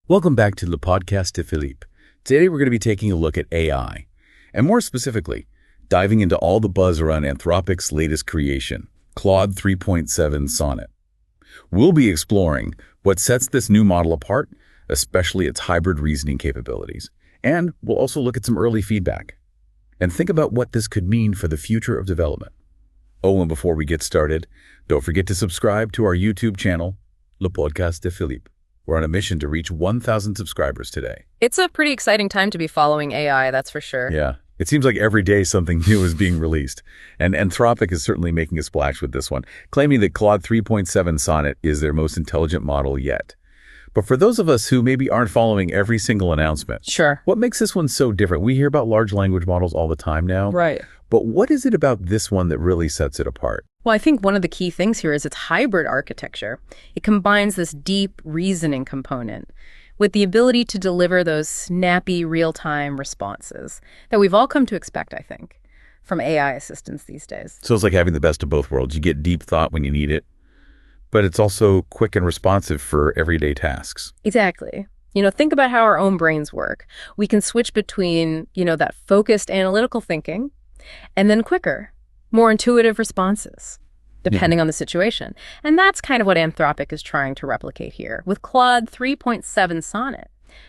Welcome back to the Podcast de Philippe. Today we're going to be taking a look at AI, and more specifically, diving into all the buzz around Anthropic's latest creation, Claude 3.7 Sonet. We'll be exploring what sets this new model apart, especially its hybrid reasoning capabilities, and we'll also look at some early feedback and think about what this could mean for the future of development. Oh, and before we get started, don't forget to subscribe to our YouTube channel, Le Podcast de Philippe. We're on a mission to reach 1,000 subscribers today. It's a pretty exciting time to be following AI, that's for sure. Yeah. It seems like every day something new is being released. And Anthropic is certainly making a splash with this one, claiming that Claude 3.7 Sonet is their most intelligent model yet. But for those of us who maybe aren't following every single announcement, Sure. what makes this one so different? We hear about large language models all the time now. Right. But what is it about this one that really sets it apart? Well, I think one of the key things here is its hybrid architecture. It combines this deep reasoning component with the ability to deliver those snappy, real-time responses that we've all come to expect, I think, from AI assistants these days. So it's like having the best of both worlds. You get deep thought when you need it, but it's also quick and responsive for everyday tasks. Exactly. Think about how our own brains work. We can switch between, that focused analytical thinking and then quicker, more intuitive responses, depending on the situation. And that's kind of what Anthropic is trying to replicate here with Claude 3.7 Sonet.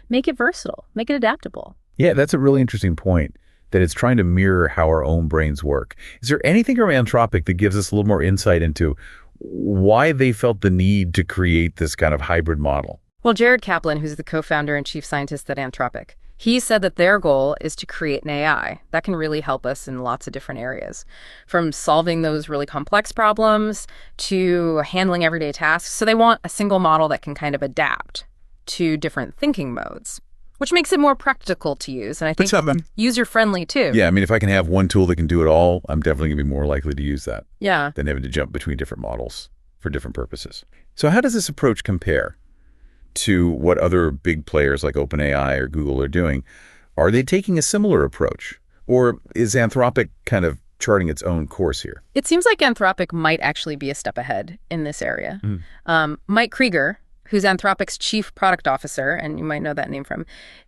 Make it versatile, make it adaptable. Yeah, that's a really interesting point, that it's trying to mirror how our own brains work. Is there anything from Anthropic that gives us a little more insight into why they felt the need to create this kind of hybrid model? Well, Jared Kaplan, who's the co-founder and chief scientist at Anthropic, he said that their goal is to create an AI that can really help us in lots of different areas, from solving those really complex problems to handling everyday tasks. So they want a single model that can kind of adapt to different thinking modes, which makes it more practical to use. And I think user-friendly too. Yeah, I mean, if I can have one tool that can do it all, I'm definitely going to be more likely to use that than having to jump between different models for different purposes. So how does this approach compare to what other big players like OpenAI or Google are doing? Are they taking a similar approach? Or is Anthropic kind of charting its own course here? It seems like Anthropic might actually be a step ahead in this area. Mike Krieger, who's Anthropic's chief product officer, and you might know that name from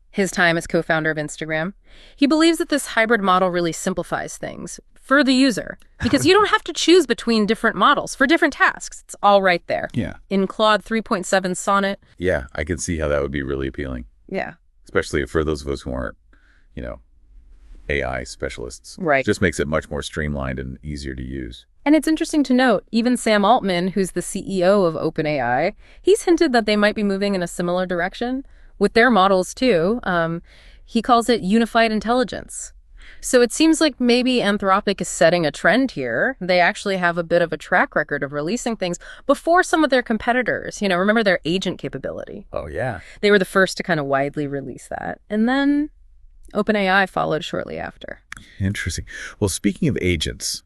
his time as co-founder of Instagram, he believes that this hybrid model really simplifies things for the user, because you don't have to choose between different models for different tasks. It's all right there. Yeah. In Claude 3.7 Sonet. Yeah, I can see how that would be really appealing. Yeah. Especially for those of us who aren't, AI specialists. Right. It just makes it much more streamlined and easier to use. And it's interesting to note, even Sam Altman, who's the CEO of OpenAI, he's hinted that they might be moving in a similar direction with their models too. He calls it unified intelligence. So it seems like maybe Anthropic is setting a trend here. They actually have a bit of a track record of releasing things before some of their competitors. Remember their agent capability? Oh, yeah. They were the first to kind of widely release that. And then OpenAI followed shortly after. Interesting. Well, speaking of agents,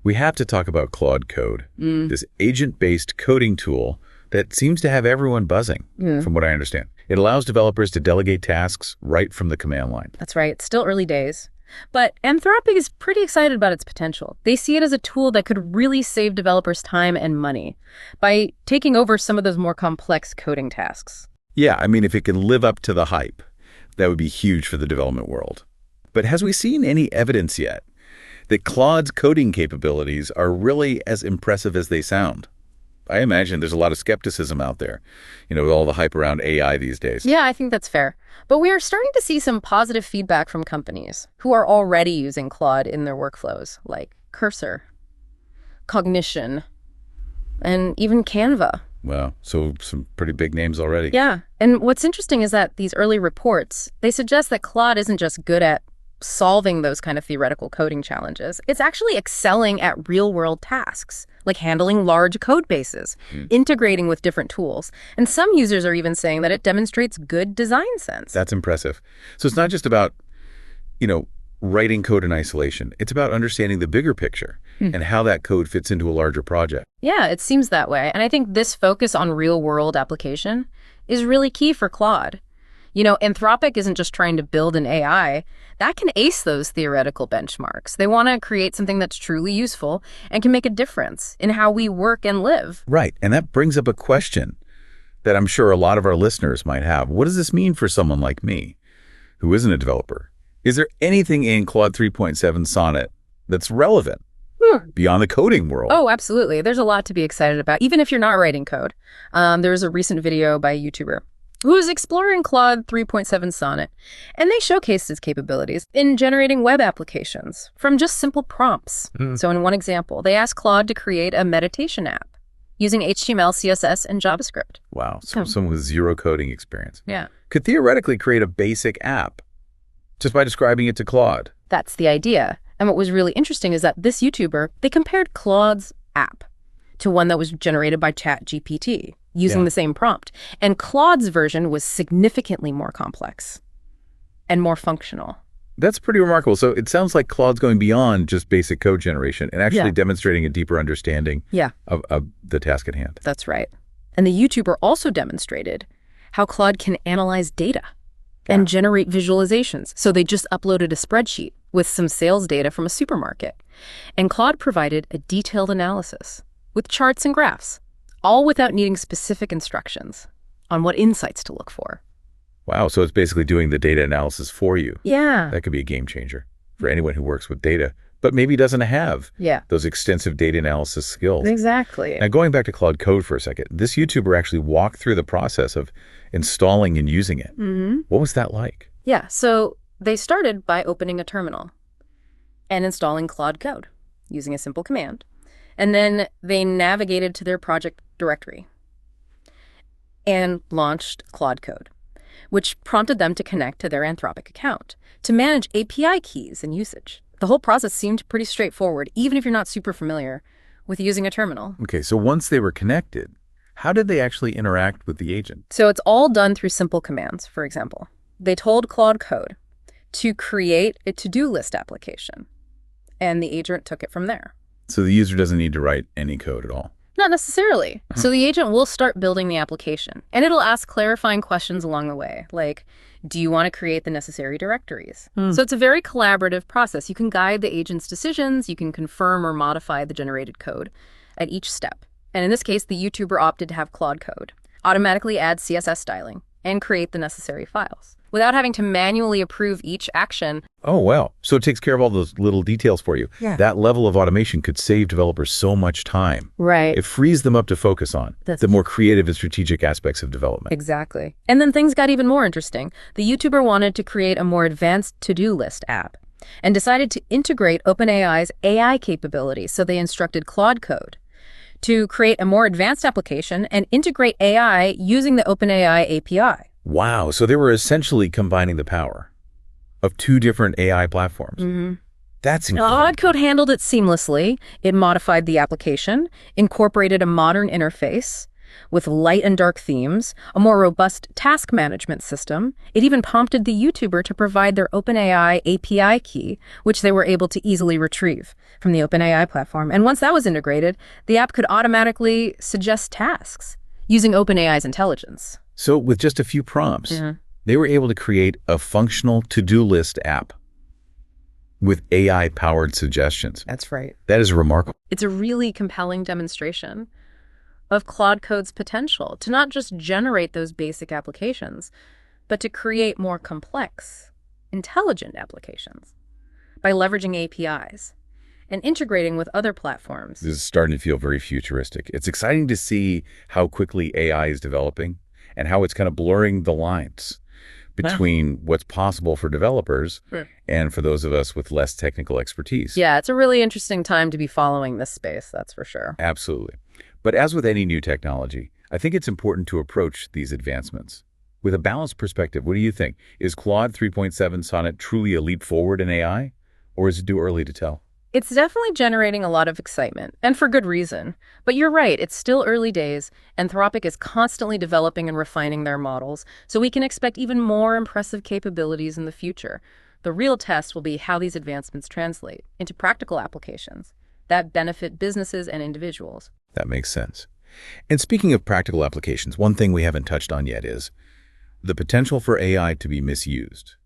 we have to talk about Claude Code, this agent-based coding tool that seems to have everyone buzzing, from what I understand. It allows developers to delegate tasks right from the command line. That's right. It's still early days. But Anthropic is pretty excited about its potential. They see it as a tool that could really save developers time and money by taking over some of those more complex coding tasks. Yeah, I mean, if it can live up to the hype, that would be huge for the development world. But has we seen any evidence yet that Claude's coding capabilities are really as impressive as they sound? I imagine there's a lot of skepticism out there, with all the hype around AI these days. Yeah, I think that's fair. But we are starting to see some positive feedback from companies who are already using Claude in their workflows, like Cursor, Cognition, and even Canva. Wow, so some pretty big names already. Yeah, and what's interesting is that these early reports, they suggest that Claude isn't just good at solving those kind of theoretical coding challenges. It's actually excelling at real-world tasks, like handling large code bases, integrating with different tools. And some users are even saying that it demonstrates good design sense. That's impressive. So it's not just about, writing code in isolation. It's about understanding the bigger picture and how that code fits into a larger project. Yeah, it seems that way. And I think this focus on real-world application is really key for Claude. Anthropic isn't just trying to build an AI that can ace those theoretical benchmarks. They want to create something that's truly useful and can make a difference in how we work and live. Right. And that brings up a question that I'm sure a lot of our listeners might have. What does this mean for someone like me who isn't a developer? Is there anything in Claude 3.7 Sonnet that's relevant beyond the coding world? Oh, absolutely. There's a lot to be excited about, even if you're not writing code. There was a recent video by a YouTuber who was exploring Claude 3.7 Sonnet, and they showcased its capabilities in generating web applications from just simple prompts. So in one example, they asked Claude to create a meditation app using HTML, CSS, and JavaScript. Wow, so someone with zero coding experience Yeah. could theoretically create a basic app just by describing it to Claude. That's the idea. And what was really interesting is that this YouTuber, they compared Claude's app to one that was generated by ChatGPT using the same prompt. And Claude's version was significantly more complex and more functional. That's pretty remarkable. So it sounds like Claude's going beyond just basic code generation and actually demonstrating a deeper understanding of the task at hand. That's right. And the YouTuber also demonstrated how Claude can analyze data and generate visualizations. So they just uploaded a spreadsheet with some sales data from a supermarket. And Claude provided a detailed analysis with charts and graphs, all without needing specific instructions on what insights to look for. Wow, so it's basically doing the data analysis for you. Yeah. That could be a game changer for anyone who works with data, but maybe doesn't have those extensive data analysis skills. Exactly. Now, going back to Claude Code for a second, this YouTuber actually walked through the process of installing and using it. What was that like? Yeah, so they started by opening a terminal and installing Claude Code using a simple command. And then they navigated to their project directory and launched Claude Code, which prompted them to connect to their Anthropic account to manage API keys and usage. The whole process seemed pretty straightforward, even if you're not super familiar with using a terminal. Okay, so once they were connected, how did they actually interact with the agent? So it's all done through simple commands. For example, they told Claude Code to create a to-do list application, and the agent took it from there. So the user doesn't need to write any code at all? Not necessarily. So the agent will start building the application, and it'll ask clarifying questions along the way, like, do you want to create the necessary directories? So it's a very collaborative process. You can guide the agent's decisions, you can confirm or modify the generated code at each step. And in this case, the YouTuber opted to have Claude Code automatically add CSS styling and create the necessary files without having to manually approve each action. Oh, wow. So it takes care of all those little details for you. Yeah. That level of automation could save developers so much time. Right. It frees them up to focus on the more creative and strategic aspects of development. Exactly. And then things got even more interesting. The YouTuber wanted to create a more advanced to-do list app and decided to integrate OpenAI's AI capabilities. So they instructed Claude Code to create a more advanced application and integrate AI using the OpenAI API. Wow. So they were essentially combining the power of two different AI platforms. That's incredible. Claude Code handled it seamlessly. It modified the application, incorporated a modern interface with light and dark themes, a more robust task management system. It even prompted the YouTuber to provide their OpenAI API key, which they were able to easily retrieve from the OpenAI platform. And once that was integrated, the app could automatically suggest tasks using OpenAI's intelligence. So with just a few prompts, they were able to create a functional to-do list app with AI-powered suggestions. That's right. That is remarkable. It's a really compelling demonstration of Claude Code's potential to not just generate those basic applications, but to create more complex, intelligent applications by leveraging APIs and integrating with other platforms. This is starting to feel very futuristic. It's exciting to see how quickly AI is developing and how it's kind of blurring the lines between what's possible for developers and for those of us with less technical expertise. Yeah, it's a really interesting time to be following this space, that's for sure. Absolutely. But as with any new technology, I think it's important to approach these advancements with a balanced perspective. What do you think? Is Claude 3.7 Sonnet truly a leap forward in AI, or is it too early to tell? It's definitely generating a lot of excitement, and for good reason. But you're right, it's still early days. Anthropic is constantly developing and refining their models, so we can expect even more impressive capabilities in the future. The real test will be how these advancements translate into practical applications that benefit businesses and individuals. That makes sense. And speaking of practical applications, one thing we haven't touched on yet is the potential for AI to be misused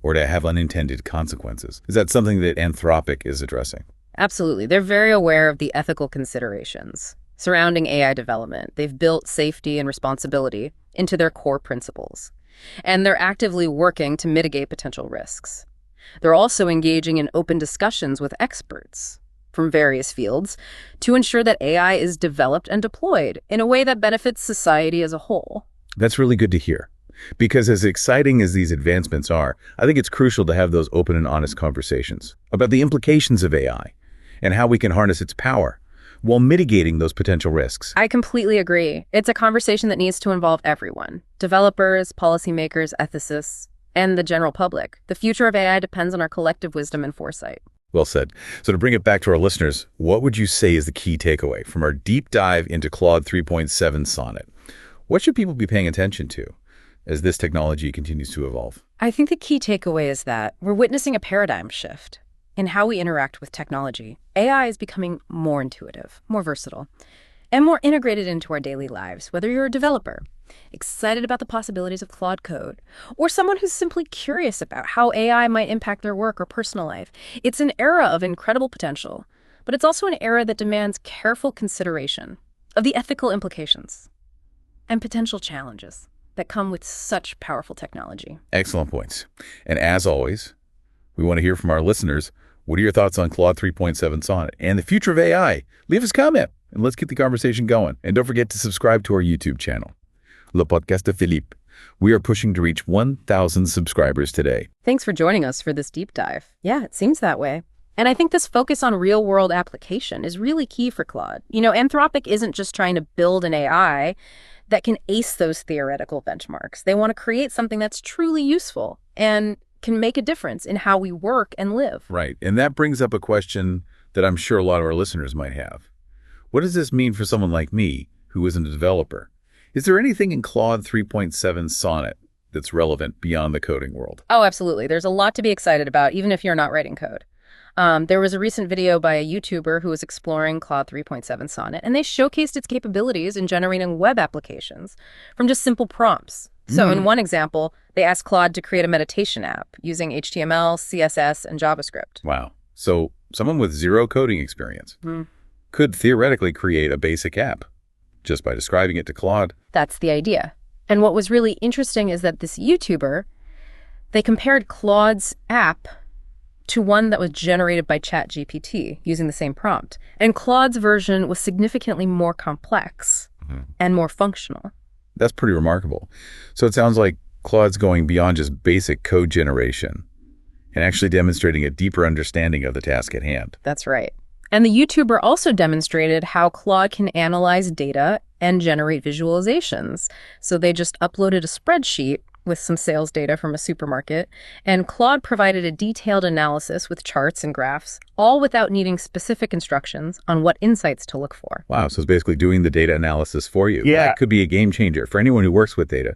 or to have unintended consequences. Is that something that Anthropic is addressing? Absolutely. They're very aware of the ethical considerations surrounding AI development. They've built safety and responsibility into their core principles, and they're actively working to mitigate potential risks. They're also engaging in open discussions with experts from various fields to ensure that AI is developed and deployed in a way that benefits society as a whole. That's really good to hear. Because as exciting as these advancements are, I think it's crucial to have those open and honest conversations about the implications of AI and how we can harness its power while mitigating those potential risks. I completely agree. It's a conversation that needs to involve everyone: developers, policymakers, ethicists, and the general public. The future of AI depends on our collective wisdom and foresight. Well said. So to bring it back to our listeners, what would you say is the key takeaway from our deep dive into Claude 3.7 Sonnet? What should people be paying attention to as this technology continues to evolve? I think the key takeaway is that we're witnessing a paradigm shift in how we interact with technology. AI is becoming more intuitive, more versatile, and more integrated into our daily lives, whether you're a developer, excited about the possibilities of Claude Code, or someone who's simply curious about how AI might impact their work or personal life. It's an era of incredible potential, but it's also an era that demands careful consideration of the ethical implications and potential challenges that come with such powerful technology. Excellent points. And as always, we want to hear from our listeners. What are your thoughts on Claude 3.7 Sonnet and the future of AI? Leave us a comment and let's get the conversation going. And don't forget to subscribe to our YouTube channel, Le Podcast de Philippe. We are pushing to reach 1,000 subscribers today. Thanks for joining us for this deep dive. Yeah, it seems that way. And I think this focus on real-world application is really key for Claude. Anthropic isn't just trying to build an AI that can ace those theoretical benchmarks. They want to create something that's truly useful and can make a difference in how we work and live. Right. And that brings up a question that I'm sure a lot of our listeners might have. What does this mean for someone like me who isn't a developer? Is there anything in Claude 3.7 Sonnet that's relevant beyond the coding world? Oh, absolutely. There's a lot to be excited about, even if you're not writing code. There was a recent video by a YouTuber who was exploring Claude 3.7 Sonnet, and they showcased its capabilities in generating web applications from just simple prompts. So in one example, they asked Claude to create a meditation app using HTML, CSS, and JavaScript. Wow. So someone with zero coding experience could theoretically create a basic app just by describing it to Claude. That's the idea. And what was really interesting is that this YouTuber, they compared Claude's app to one that was generated by ChatGPT using the same prompt. And Claude's version was significantly more complex and more functional. That's pretty remarkable. So it sounds like Claude's going beyond just basic code generation and actually demonstrating a deeper understanding of the task at hand. That's right. And the YouTuber also demonstrated how Claude can analyze data and generate visualizations. So they just uploaded a spreadsheet with some sales data from a supermarket, and Claude provided a detailed analysis with charts and graphs, all without needing specific instructions on what insights to look for. Wow, so it's basically doing the data analysis for you. Yeah. That could be a game changer for anyone who works with data,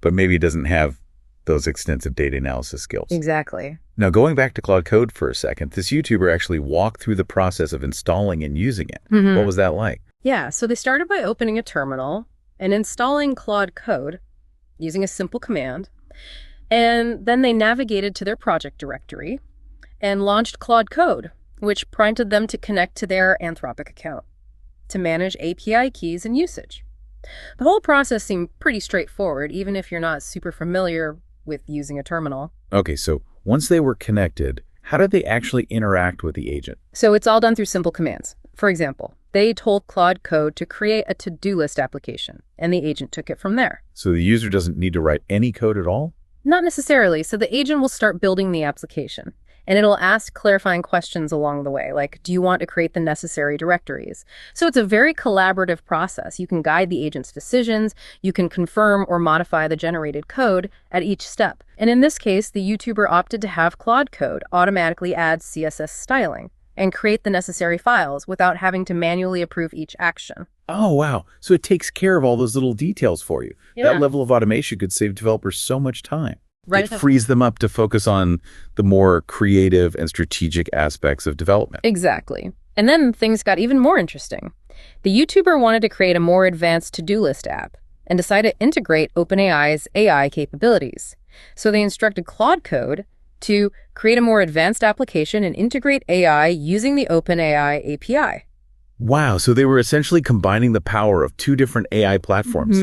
but maybe doesn't have those extensive data analysis skills. Exactly. Now, going back to Claude Code for a second, this YouTuber actually walked through the process of installing and using it. What was that like? Yeah, so they started by opening a terminal and installing Claude Code using a simple command, and then they navigated to their project directory and launched Claude Code, which prompted them to connect to their Anthropic account to manage API keys and usage. The whole process seemed pretty straightforward, even if you're not super familiar with using a terminal. Okay, so once they were connected, how did they actually interact with the agent? So it's all done through simple commands. For example, they told Claude Code to create a to-do list application, and the agent took it from there. So the user doesn't need to write any code at all? Not necessarily. So the agent will start building the application, and it'll ask clarifying questions along the way, like, do you want to create the necessary directories? So it's a very collaborative process. You can guide the agent's decisions, you can confirm or modify the generated code at each step. And in this case, the YouTuber opted to have Claude Code automatically add CSS styling and create the necessary files without having to manually approve each action. Oh, wow. So it takes care of all those little details for you. Yeah. That level of automation could save developers so much time. Right. It frees them up to focus on the more creative and strategic aspects of development. Exactly. And then things got even more interesting. The YouTuber wanted to create a more advanced to-do list app and decided to integrate OpenAI's AI capabilities. So they instructed Claude Code to create a more advanced application and integrate AI using the OpenAI API. Wow, so they were essentially combining the power of two different AI platforms.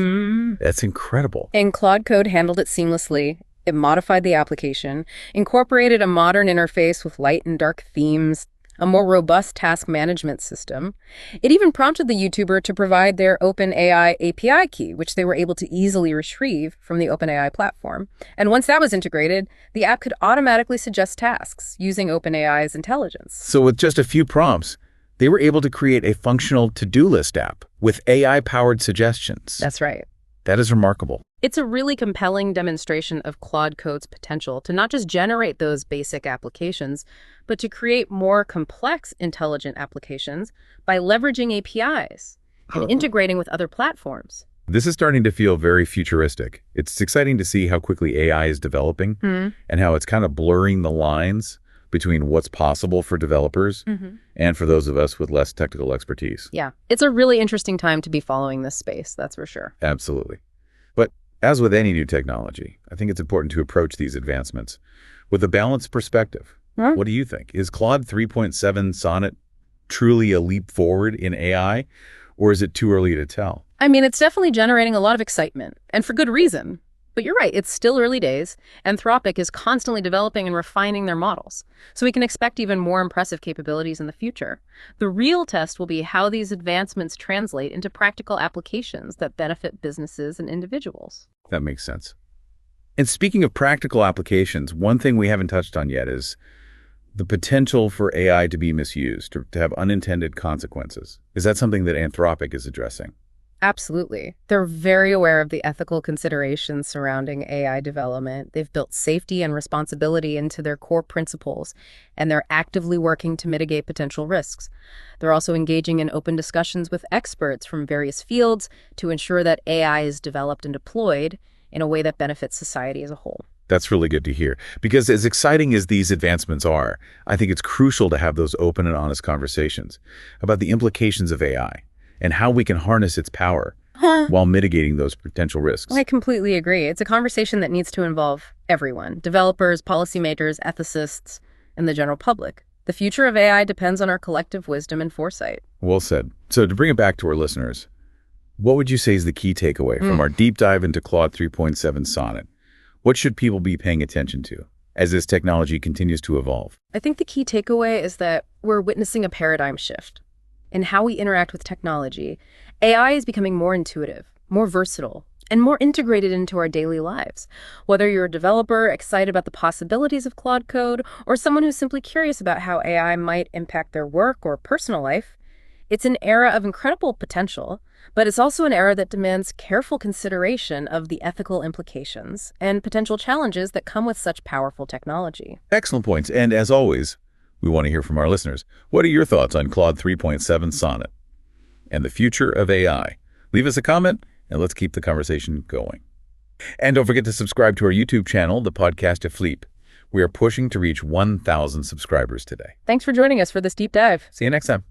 That's incredible. And Claude Code handled it seamlessly. It modified the application, incorporated a modern interface with light and dark themes, a more robust task management system. It even prompted the YouTuber to provide their OpenAI API key, which they were able to easily retrieve from the OpenAI platform. And once that was integrated, the app could automatically suggest tasks using OpenAI's intelligence. So with just a few prompts, they were able to create a functional to-do list app with AI-powered suggestions. That's right. That is remarkable. It's a really compelling demonstration of Claude Code's potential to not just generate those basic applications, but to create more complex intelligent applications by leveraging APIs and integrating with other platforms. This is starting to feel very futuristic. It's exciting to see how quickly AI is developing and how it's kind of blurring the lines between what's possible for developers and for those of us with less technical expertise. Yeah, it's a really interesting time to be following this space, that's for sure. Absolutely. But as with any new technology, I think it's important to approach these advancements with a balanced perspective. What do you think? Is Claude 3.7 Sonet truly a leap forward in AI, or is it too early to tell? I mean, it's definitely generating a lot of excitement, and for good reason. But you're right, it's still early days. Anthropic is constantly developing and refining their models, so we can expect even more impressive capabilities in the future. The real test will be how these advancements translate into practical applications that benefit businesses and individuals. That makes sense. And speaking of practical applications, one thing we haven't touched on yet is the potential for AI to be misused or to have unintended consequences. Is that something that Anthropic is addressing? Absolutely. They're very aware of the ethical considerations surrounding AI development. They've built safety and responsibility into their core principles, and they're actively working to mitigate potential risks. They're also engaging in open discussions with experts from various fields to ensure that AI is developed and deployed in a way that benefits society as a whole. That's really good to hear, because as exciting as these advancements are, I think it's crucial to have those open and honest conversations about the implications of AI and how we can harness its power while mitigating those potential risks. I completely agree. It's a conversation that needs to involve everyone: developers, policymakers, ethicists, and the general public. The future of AI depends on our collective wisdom and foresight. Well said. So to bring it back to our listeners, what would you say is the key takeaway from our deep dive into Claude 3.7 Sonnet? What should people be paying attention to as this technology continues to evolve? I think the key takeaway is that we're witnessing a paradigm shift in how we interact with technology. AI is becoming more intuitive, more versatile, and more integrated into our daily lives. Whether you're a developer excited about the possibilities of Claude Code or someone who's simply curious about how AI might impact their work or personal life, it's an era of incredible potential, but it's also an era that demands careful consideration of the ethical implications and potential challenges that come with such powerful technology. Excellent points. And as always, we want to hear from our listeners. What are your thoughts on Claude 3.7 Sonnet and the future of AI? Leave us a comment and let's keep the conversation going. And don't forget to subscribe to our YouTube channel, the Podcast de Philippe. We are pushing to reach 1,000 subscribers today. Thanks for joining us for this deep dive. See you next time.